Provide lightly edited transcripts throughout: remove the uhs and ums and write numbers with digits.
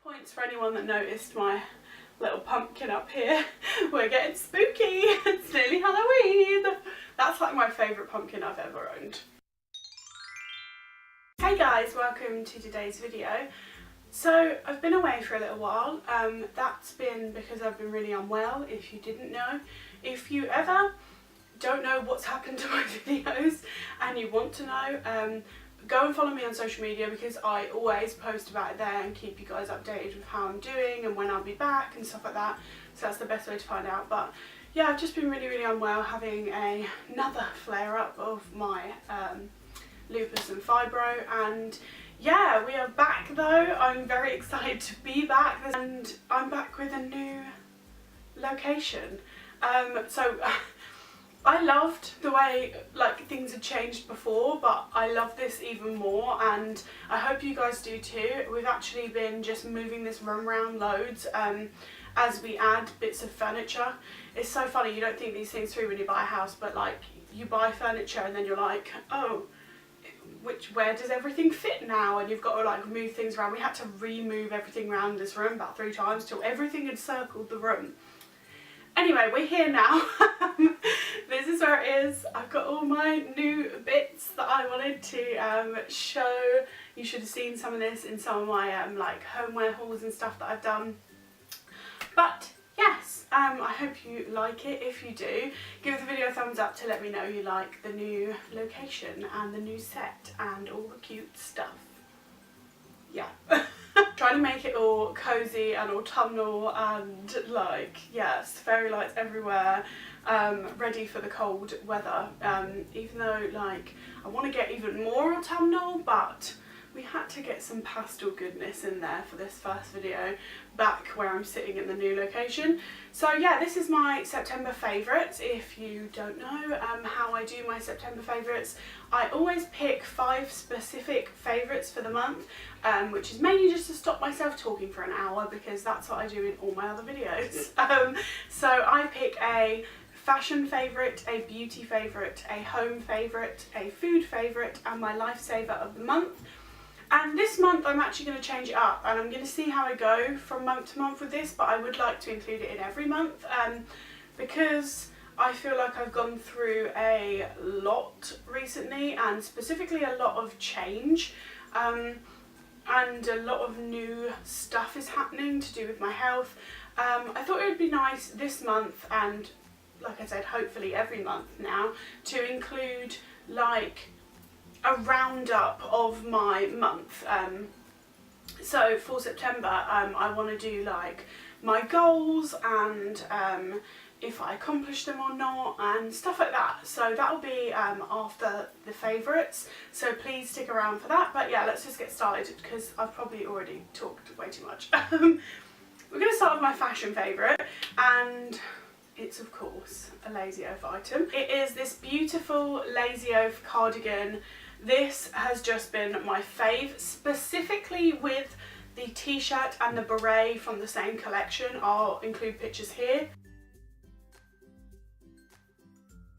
Points for anyone that noticed my little pumpkin up here. We're getting spooky. It's nearly Halloween. That's like my favourite pumpkin I've ever owned. Hey guys, welcome to today's video. So I've been away for a little while. That's been because I've been really unwell, if you didn't know. If you ever don't know what's happened to my videos and you want to know, go and follow me on social media because I always post about it there and keep you guys updated with how I'm doing and when I'll be back and stuff like that. So that's the best way to find out. But yeah, I've just been really unwell, having another flare up of my lupus and fibro, and yeah, we are back though. I'm very excited to be back, and I'm back with a new location. So I loved the way like things had changed before, but I love this even more, and I hope you guys do too. We've actually been just moving this room around loads as we add bits of furniture. It's so funny, you don't think these things through when you buy a house, but like you buy furniture and then you're like, oh, where does everything fit now? And you've got to like move things around. We had to remove everything around this room about 3 times till everything had circled the room. Anyway, we're here now. This is where it is. I've got all my new bits that I wanted to show. You should have seen some of this in some of my like homeware hauls and stuff that I've done. But yes, I hope you like it. If you do, give the video a thumbs up to let me know you like the new location and the new set and all the cute stuff. Yeah. Trying to make it all cozy and autumnal and like, yes, fairy lights everywhere, ready for the cold weather, even though like I want to get even more autumnal, but we had to get some pastel goodness in there for this first video back where I'm sitting in the new location. So yeah, this is my September favourites. If you don't know how I do my September favourites, I always pick 5 specific favourites for the month, which is mainly just to stop myself talking for an hour because that's what I do in all my other videos. So I pick a fashion favourite, a beauty favourite, a home favourite, a food favourite, and my lifesaver of the month. And this month I'm actually going to change it up, and I'm going to see how I go from month to month with this, but I would like to include it in every month because I feel like I've gone through a lot recently, and specifically a lot of change, and a lot of new stuff is happening to do with my health. I thought it would be nice this month, and like I said, hopefully every month now, to include like a roundup of my month. So for September I want to do like my goals and if I accomplish them or not and stuff like that. So that'll be after the favourites, so please stick around for that. But yeah, let's just get started because I've probably already talked way too much. We're going to start with my fashion favourite, and it's of course a Lazy Oaf item. It is this beautiful Lazy Oaf cardigan. This has just been my fave, specifically with the t-shirt and the beret from the same collection. I'll include pictures here.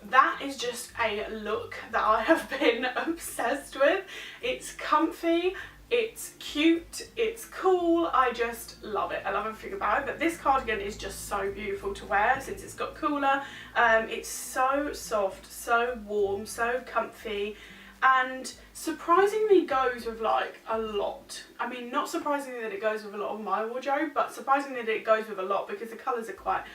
That is just a look that I have been obsessed with. It's comfy, it's cute, it's cool, I just love it. I love everything about it. But this cardigan is just so beautiful to wear since it's got cooler. It's so soft, so warm, so comfy, and surprisingly goes with like a lot. I mean, not surprisingly that it goes with a lot of my wardrobe, but surprisingly that it goes with a lot because the colours are quite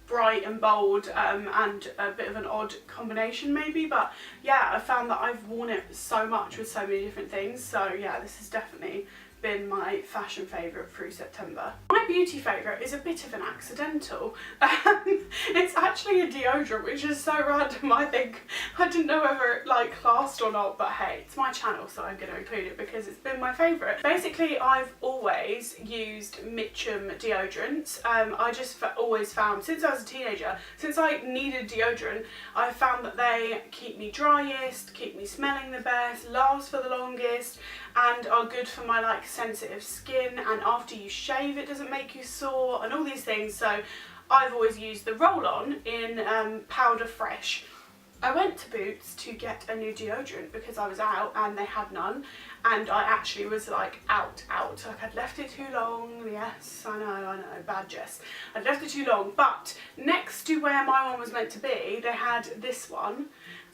bright and bold, and a bit of an odd combination maybe. But yeah, I found that I've worn it so much with so many different things. So yeah, this has definitely been my fashion favourite through September. My beauty favourite is a bit of an accidental. It's actually a deodorant, which is so random. I didn't know whether it like classed or not, but hey, it's my channel, so I'm going to include it because it's been my favourite. Basically, I've always used Mitchum deodorants. I just always found, since I was a teenager, since I needed deodorant, I found that they keep me driest, keep me smelling the best, last for the longest, and are good for my like sensitive skin, and after you shave it doesn't make you sore and all these things. So I've always used the roll-on in Powder Fresh. I went to Boots to get a new deodorant because I was out and they had none, and I actually was like out, like I'd left it too long. Yes, I know, bad jest. I'd left it too long, but next to where my one was meant to be, they had this one,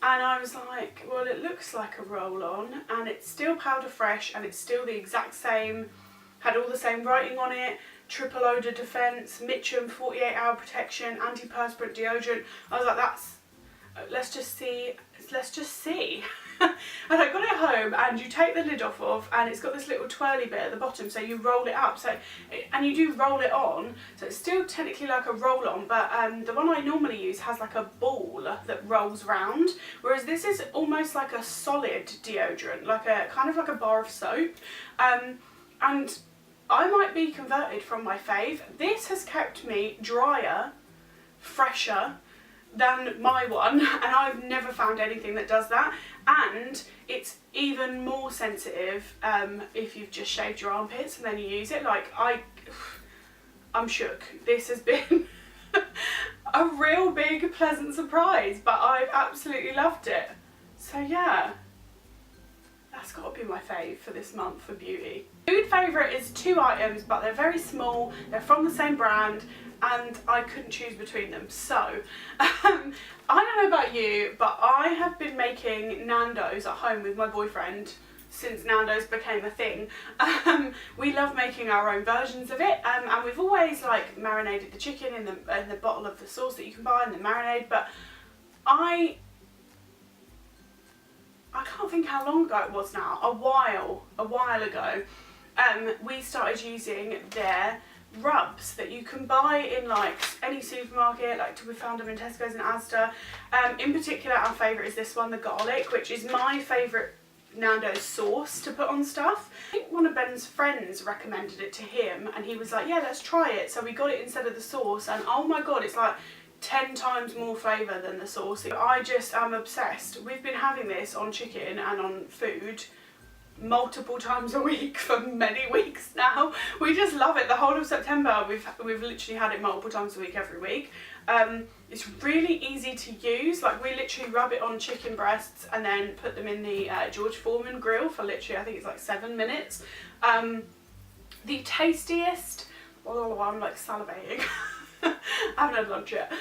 and I was like, well, it looks like a roll-on, and it's still powder fresh, and it's still the exact same, had all the same writing on it, triple odor defense, Mitchum 48-hour protection, antiperspirant deodorant. I was like, let's just see. And I got it home, and you take the lid off of, and it's got this little twirly bit at the bottom, so you roll it up, and you do roll it on, so it's still technically like a roll-on, but the one I normally use has like a ball that rolls round, whereas this is almost like a solid deodorant, like a kind of like a bar of soap, and I might be converted from my fave. This has kept me drier, fresher than my one, and I've never found anything that does that, and it's even more sensitive if you've just shaved your armpits and then you use it. Like, I'm shook. This has been a real big pleasant surprise, but I've absolutely loved it. So yeah, that's got to be my fave for this month for beauty. Food favourite is 2 items, but they're very small, they're from the same brand, and I couldn't choose between them. So, I don't know about you, but I have been making Nando's at home with my boyfriend since Nando's became a thing. We love making our own versions of it, and we've always like marinated the chicken in the bottle of the sauce that you can buy in the marinade, but I can't think how long ago it was now, a while ago, we started using their rubs that you can buy in like any supermarket, like we found them in Tesco's and Asda. In particular, our favourite is this one, the garlic, which is my favourite Nando's sauce to put on stuff. I think one of Ben's friends recommended it to him, and he was like, yeah, let's try it. So we got it instead of the sauce, and oh my god, it's like 10 times more flavour than the sauce. I just am obsessed. We've been having this on chicken and on food multiple times a week for many weeks now. We just love it. The whole of September we've literally had it multiple times a week every week. It's really easy to use. Like, we literally rub it on chicken breasts and then put them in the George Foreman grill for literally, I think it's like 7 minutes. The tastiest, oh, I'm like salivating. I haven't had lunch yet.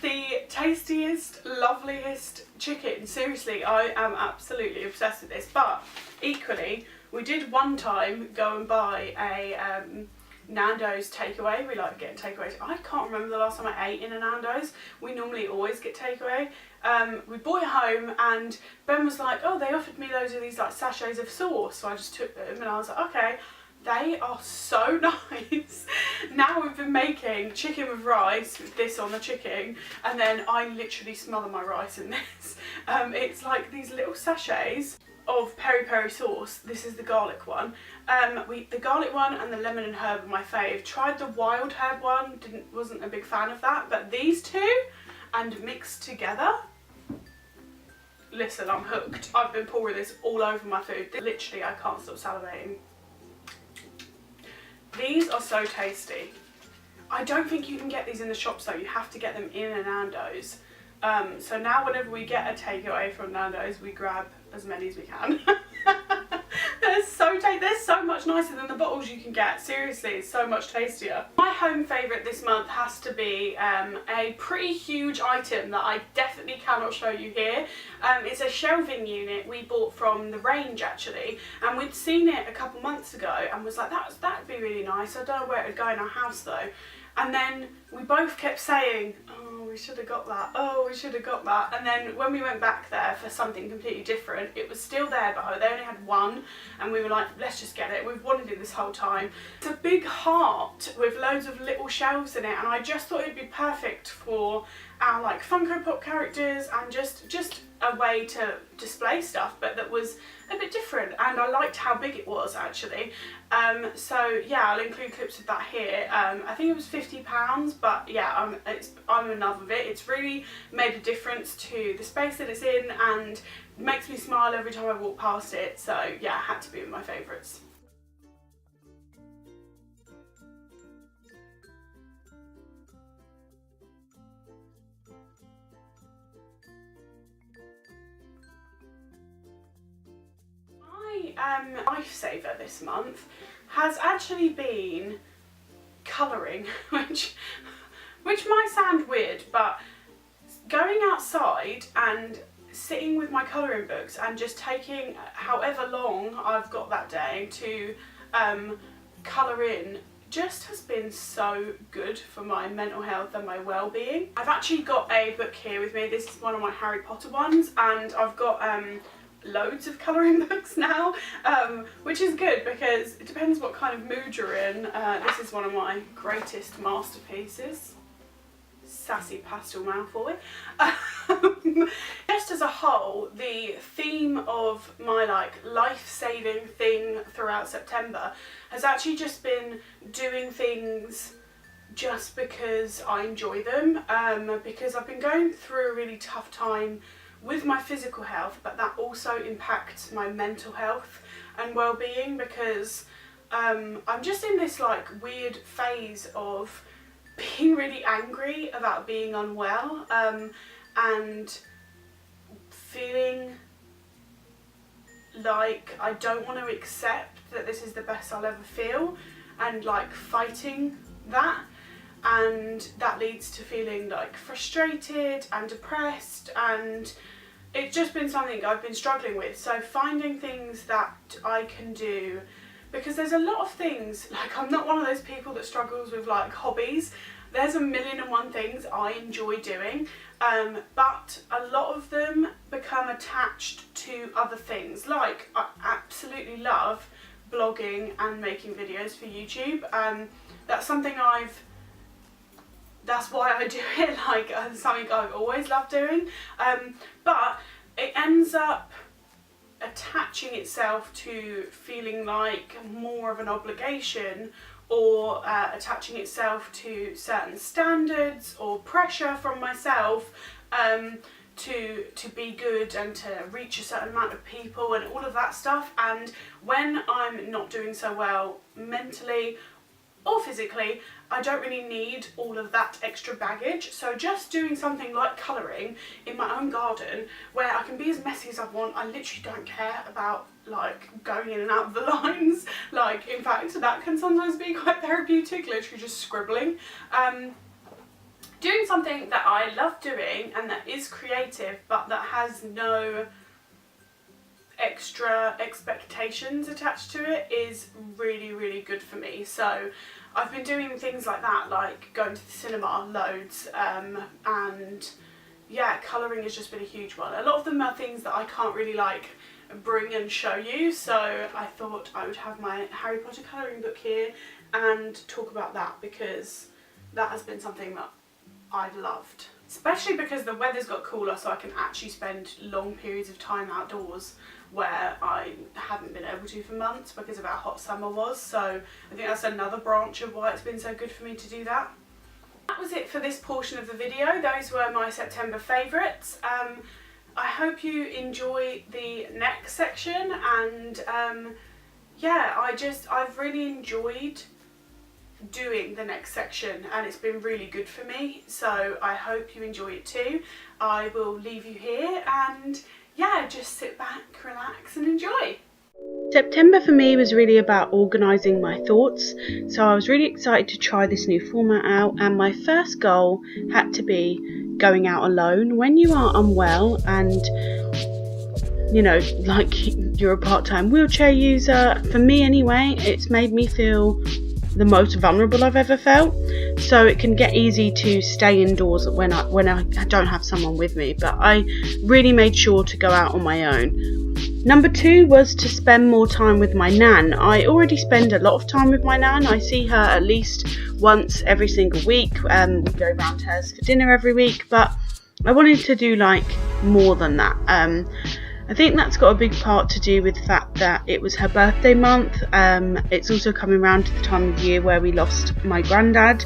The tastiest, loveliest chicken. Seriously, I am absolutely obsessed with this. But equally, we did one time go and buy a Nando's takeaway. We like getting takeaways. I can't remember the last time I ate in a Nando's. We normally always get takeaway. We brought it home, and Ben was like, oh, they offered me loads of these like sachets of sauce. So I just took them, and I was like, okay. They are so nice. Now we've been making chicken with rice, with this on the chicken, and then I literally smother my rice in this. It's like these little sachets of peri-peri sauce. This is the garlic one. The garlic one and the lemon and herb are my fave. Tried the wild herb one, wasn't a big fan of that, but these two, and mixed together, listen, I'm hooked. I've been pouring this all over my food. Literally, I can't stop salivating. These are so tasty. I don't think you can get these in the shops though, you have to get them in a Nando's. So now whenever we get a takeaway from Nando's, we grab as many as we can. They're so much nicer than the bottles you can get. Seriously, it's so much tastier. My home favourite this month has to be a pretty huge item that I definitely cannot show you here. It's a shelving unit we bought from the range actually, and we'd seen it a couple months ago and was like, that'd be really nice. I don't know where it would go in our house though. And then we both kept saying, oh, we should have got that, oh, we should have got that. And then when we went back there for something completely different, it was still there, but they only had one, and we were like, let's just get it. We've wanted it this whole time. It's a big heart with loads of little shelves in it, and I just thought it'd be perfect for our like Funko Pop characters, and just a way to display stuff, but that was a bit different, and I liked how big it was actually. So yeah, I'll include clips of that here. I think it was £50, but yeah, I'm in love with it. It's really made a difference to the space that it's in, and makes me smile every time I walk past it. So yeah, it had to be one of my favourites. lifesaver this month has actually been colouring, which might sound weird, but going outside and sitting with my colouring books and just taking however long I've got that day to colour in just has been so good for my mental health and my well-being. I've actually got a book here with me. This is one of my Harry Potter ones, and I've got loads of colouring books now, which is good because it depends what kind of mood you're in. This is one of my greatest masterpieces. Sassy pastel Malfoy. Just as a whole, the theme of my life-saving thing throughout September has actually just been doing things just because I enjoy them, because I've been going through a really tough time with my physical health, but that also impacts my mental health and well-being, because I'm just in this weird phase of being really angry about being unwell, and feeling like I don't want to accept that this is the best I'll ever feel, and fighting that, and that leads to feeling frustrated and depressed, and it's just been something I've been struggling with. So finding things that I can do, because there's a lot of things, I'm not one of those people that struggles with hobbies. There's a million and one things I enjoy doing, but a lot of them become attached to other things. I absolutely love blogging and making videos for YouTube. That's something that's why I do it, something I've always loved doing, but it ends up attaching itself to feeling like more of an obligation, or attaching itself to certain standards or pressure from myself to be good and to reach a certain amount of people and all of that stuff. And when I'm not doing so well mentally or physically, I don't really need all of that extra baggage. So just doing something like colouring in my own garden, where I can be as messy as I want, I literally don't care about going in and out of the lines. In fact, that can sometimes be quite therapeutic, literally just scribbling. Doing something that I love doing and that is creative, but that has no extra expectations attached to it, is really, really good for me. So I've been doing things like that, going to the cinema loads, and yeah, colouring has just been a huge one. A lot of them are things that I can't really bring and show you, so I thought I would have my Harry Potter colouring book here and talk about that, because that has been something that I've loved. Especially because the weather's got cooler, so I can actually spend long periods of time outdoors where I haven't been able to for months because of how hot summer was. So I think that's another branch of why it's been so good for me to do that. That was it for this portion of the video. Those were my September favourites. I hope you enjoy the next section, and yeah, I've really enjoyed doing the next section, and it's been really good for me, so I hope you enjoy it too. I will leave you here, and yeah, just sit back, relax and enjoy. September for me was really about organising my thoughts, so I was really excited to try this new format out, and my first goal had to be going out alone. When you are unwell and you're a part-time wheelchair user, for me anyway, it's made me feel the most vulnerable I've ever felt, so it can get easy to stay indoors when I don't have someone with me, but I really made sure to go out on my own. Number 2 was to spend more time with my nan. I already spend a lot of time with my nan. I see her at least once every single week. We go round to hers for dinner every week, but I wanted to do more than that. I think that's got a big part to do with the fact that it was her birthday month. It's also coming around to the time of year where we lost my granddad,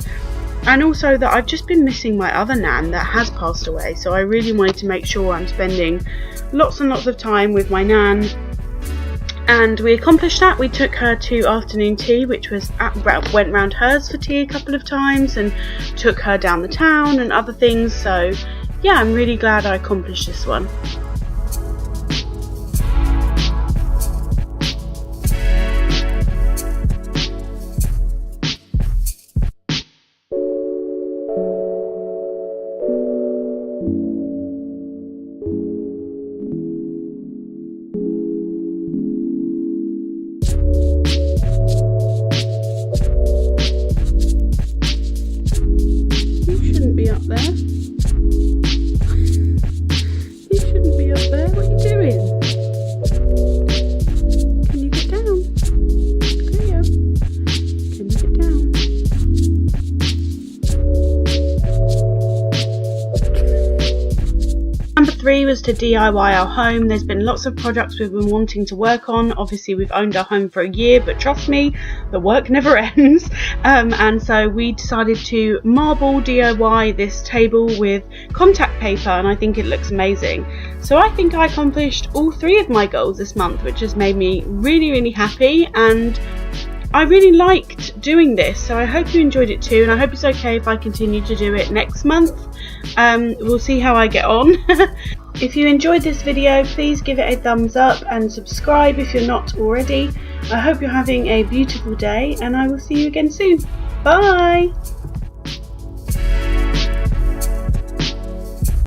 and also that I've just been missing my other nan that has passed away, so I really wanted to make sure I'm spending lots and lots of time with my nan, and we accomplished that. We took her to afternoon tea, which was went round hers for tea a couple of times, and took her down the town and other things, so yeah, I'm really glad I accomplished this one. 3 was to DIY our home. There's been lots of projects we've been wanting to work on. Obviously we've owned our home for a year, but trust me, the work never ends. And so we decided to marble DIY this table with contact paper, and I think it looks amazing. So I think I accomplished all 3 of my goals this month, which has made me really happy, and I really liked doing this, so I hope you enjoyed it too, and I hope it's okay if I continue to do it next month. We'll see how I get on. If you enjoyed this video, please give it a thumbs up and subscribe if you're not already. I hope you're having a beautiful day, and I will see you again soon. Bye!